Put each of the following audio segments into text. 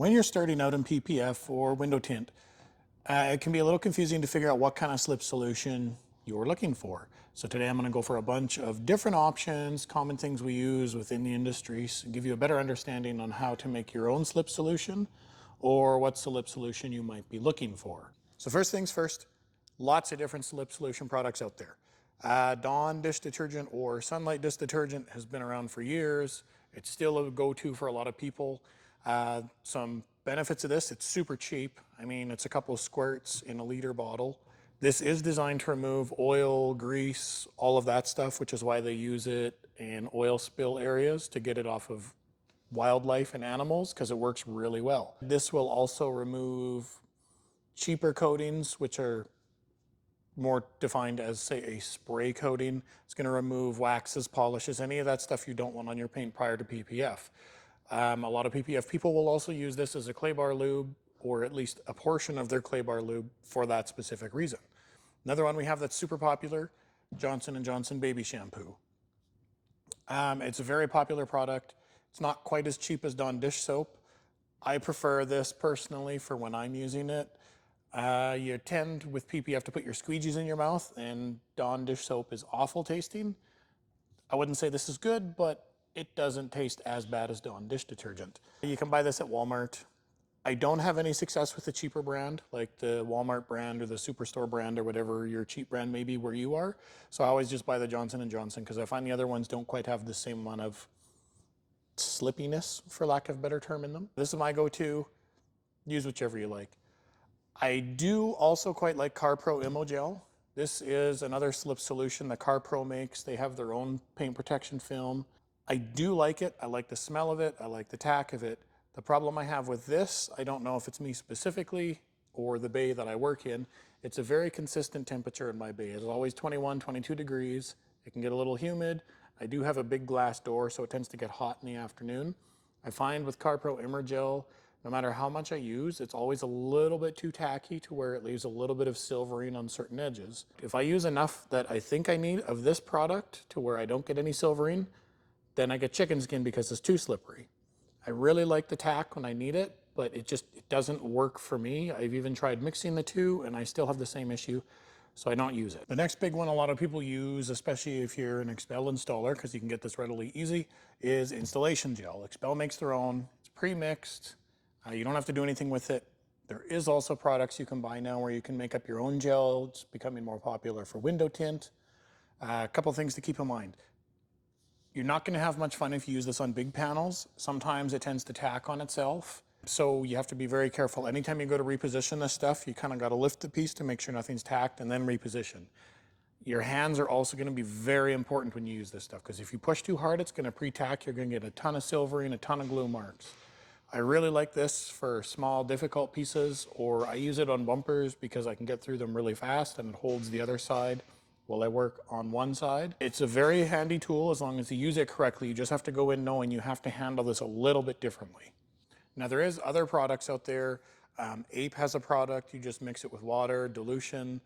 When you're starting out in PPF or window tint, it can be a little confusing to figure out what kind of slip solution you're looking for. So today I'm going to go for a bunch of different options, common things we use within the industry, so give you a better understanding on how to make your own slip solution or what slip solution you might be looking for. So first things first, lots of different slip solution products out there. Dawn dish detergent or Sunlight dish detergent has been around for years. It's still a go-to for a lot of people. Some benefits of this, it's super cheap. I mean, it's a couple of squirts in a liter bottle. This is designed to remove oil, grease, all of that stuff, which is why they use it in oil spill areas to get it off of wildlife and animals, because it works really well. This will also remove cheaper coatings, which are more defined as, say, a spray coating. It's going to remove waxes, polishes, any of that stuff you don't want on your paint prior to PPF. A lot of PPF people will also use this as a clay bar lube, or at least a portion of their clay bar lube for that specific reason. Another one we have that's super popular, Johnson & Johnson baby shampoo. It's a very popular product. It's not quite as cheap as Dawn dish soap. I prefer this personally for when I'm using it. You tend with PPF to put your squeegees in your mouth, and Dawn dish soap is awful tasting. I wouldn't say this is good, but it doesn't taste as bad as Dawn dish detergent. You can buy this at Walmart. I don't have any success with the cheaper brand, like the Walmart brand or the Superstore brand or whatever your cheap brand may be where you are. So I always just buy the Johnson & Johnson because I find the other ones don't quite have the same amount of slippiness, for lack of a better term, in them. This is my go-to. Use whichever you like. I do also quite like CarPro Immogel. This is another slip solution that CarPro makes. They have their own paint protection film. I do like it. I like the smell of it. I like the tack of it. The problem I have with this, I don't know if it's me specifically or the bay that I work in, it's a very consistent temperature in my bay. It's always 21, 22 degrees. It can get a little humid. I do have a big glass door, so it tends to get hot in the afternoon. I find with CarPro Immogel, no matter how much I use, it's always a little bit too tacky to where it leaves a little bit of silvering on certain edges. If I use enough that I think I need of this product to where I don't get any silvering, then I get chicken skin because it's too slippery. I really like the tack when I need it, but it doesn't work for me. I've even tried mixing the two and I still have the same issue, so I don't use it. The next big one a lot of people use, especially if you're an XPEL installer, because you can get this readily easy, is installation gel. XPEL makes their own. It's pre-mixed. You don't have to do anything with it. There is also products you can buy now where you can make up your own gel. It's becoming more popular for window tint. A couple things to keep in mind. You're not going to have much fun if you use this on big panels. Sometimes it tends to tack on itself. So you have to be very careful. Anytime you go to reposition this stuff, you kind of got to lift the piece to make sure nothing's tacked and then reposition. Your hands are also going to be very important when you use this stuff, because if you push too hard, it's going to pre-tack. You're going to get a ton of silvering, a ton of glue marks. I really like this for small, difficult pieces, or I use it on bumpers because I can get through them really fast and it holds the other side while I work on one side. It's a very handy tool as long as you use it correctly. You just have to go in knowing you have to handle this a little bit differently. Now there is other products out there. Ape has a product, you just mix it with water, dilution,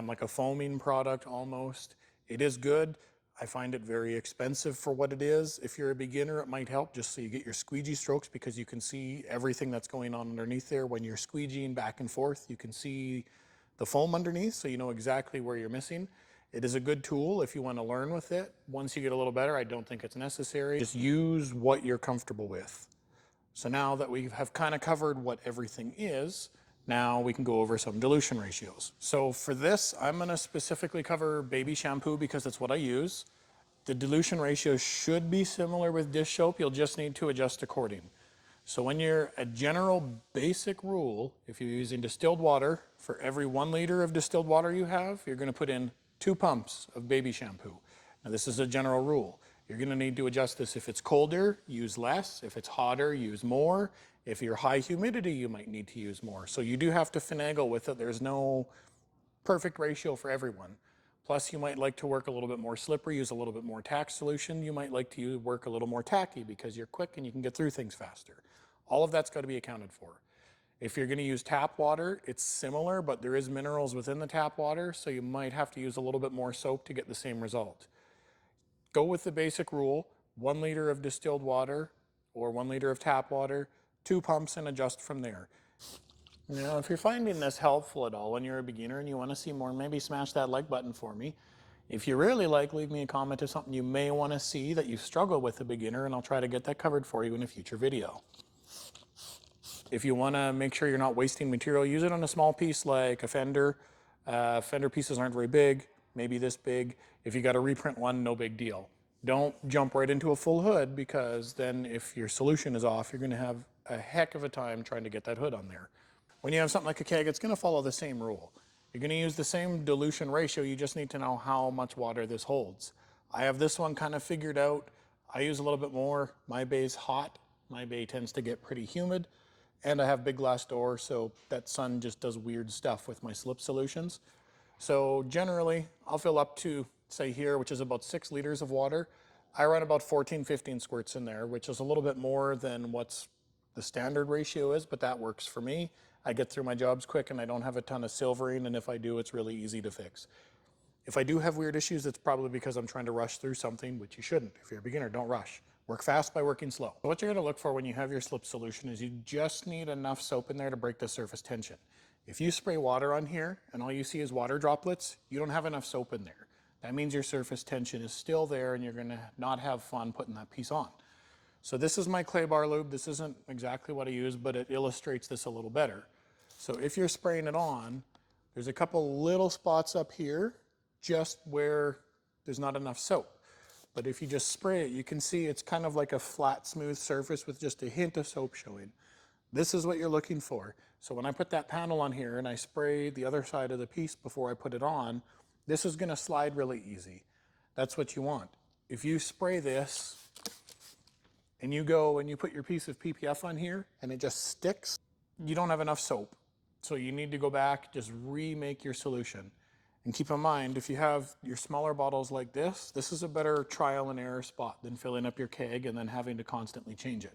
like a foaming product almost. It is good. I find it very expensive for what it is. If you're a beginner, it might help just so you get your squeegee strokes, because you can see everything that's going on underneath there. When you're squeegeeing back and forth, you can see the foam underneath, so you know exactly where you're missing. It is a good tool if you want to learn with it. Once you get a little better, I don't think it's necessary. Just use what you're comfortable with. So now that we have kind of covered what everything is, now we can go over some dilution ratios. So for this, I'm going to specifically cover baby shampoo because that's what I use. The dilution ratio should be similar with dish soap. You'll just need to adjust according. So when you're a general basic rule, if you're using distilled water, for every 1 liter of distilled water you have, you're going to put in 2 pumps of baby shampoo. Now this is a general rule. You're going to need to adjust this. If it's colder, use less. If it's hotter, use more. If you're high humidity, you might need to use more. So you do have to finagle with it. There's no perfect ratio for everyone. Plus, you might like to work a little bit more slippery, use a little bit more tack solution. You might like to work a little more tacky because you're quick and you can get through things faster. All of that's got to be accounted for. If you're going to use tap water, it's similar, but there is minerals within the tap water, so you might have to use a little bit more soap to get the same result. Go with the basic rule, 1 liter of distilled water or 1 liter of tap water, 2 pumps and adjust from there. Now, if you're finding this helpful at all when you're a beginner and you want to see more, maybe smash that like button for me. If you really like, leave me a comment of something you may want to see that you struggle with a beginner, and I'll try to get that covered for you in a future video. If you want to make sure you're not wasting material, use it on a small piece like a fender. Fender pieces aren't very big, maybe this big. If you got to reprint one, no big deal. Don't jump right into a full hood, because then if your solution is off, you're going to have a heck of a time trying to get that hood on there. When you have something like a keg, it's going to follow the same rule. You're going to use the same dilution ratio, you just need to know how much water this holds. I have this one kind of figured out. I use a little bit more. My bay's hot. My bay tends to get pretty humid. And I have big glass door, so that sun just does weird stuff with my slip solutions. So generally, I'll fill up to, say here, which is about 6 liters of water. I run about 14, 15 squirts in there, which is a little bit more than what's the standard ratio is, but that works for me. I get through my jobs quick and I don't have a ton of silvering, and if I do, it's really easy to fix. If I do have weird issues, it's probably because I'm trying to rush through something, which you shouldn't. If you're a beginner, don't rush. Work fast by working slow. What you're going to look for when you have your slip solution is you just need enough soap in there to break the surface tension. If you spray water on here and all you see is water droplets, you don't have enough soap in there. That means your surface tension is still there and you're going to not have fun putting that piece on. So this is my clay bar lube. This isn't exactly what I use, but it illustrates this a little better. So if you're spraying it on, there's a couple little spots up here just where there's not enough soap. But if you just spray it, you can see it's kind of like a flat, smooth surface with just a hint of soap showing. This is what you're looking for. So when I put that panel on here and I spray the other side of the piece before I put it on, this is going to slide really easy. That's what you want. If you spray this and you go and you put your piece of PPF on here and it just sticks, you don't have enough soap. So you need to go back, just remake your solution. And keep in mind, if you have your smaller bottles like this is a better trial and error spot than filling up your keg and then having to constantly change it.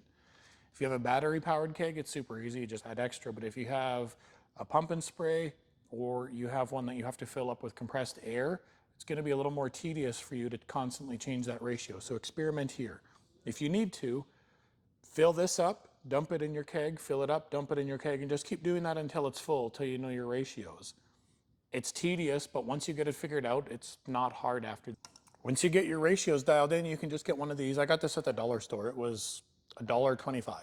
If you have a battery powered keg, it's super easy, you just add extra. But if you have a pump and spray, or you have one that you have to fill up with compressed air, it's going to be a little more tedious for you to constantly change that ratio. So experiment here. If you need to, fill this up, dump it in your keg, fill it up, dump it in your keg, and just keep doing that until it's full, till you know your ratios. It's tedious, but once you get it figured out, it's not hard after. Once you get your ratios dialed in, you can just get one of these. I got this at the dollar store. It was $1.25.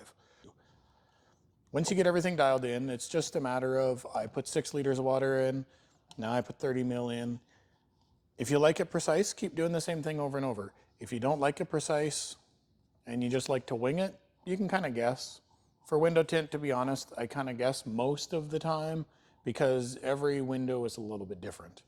Once you get everything dialed in, it's just a matter of, I put 6 liters of water in, now I put 30 mil in. If you like it precise, keep doing the same thing over and over. If you don't like it precise and you just like to wing it, you can kind of guess. For window tint, to be honest, I kind of guess most of the time, because every window is a little bit different.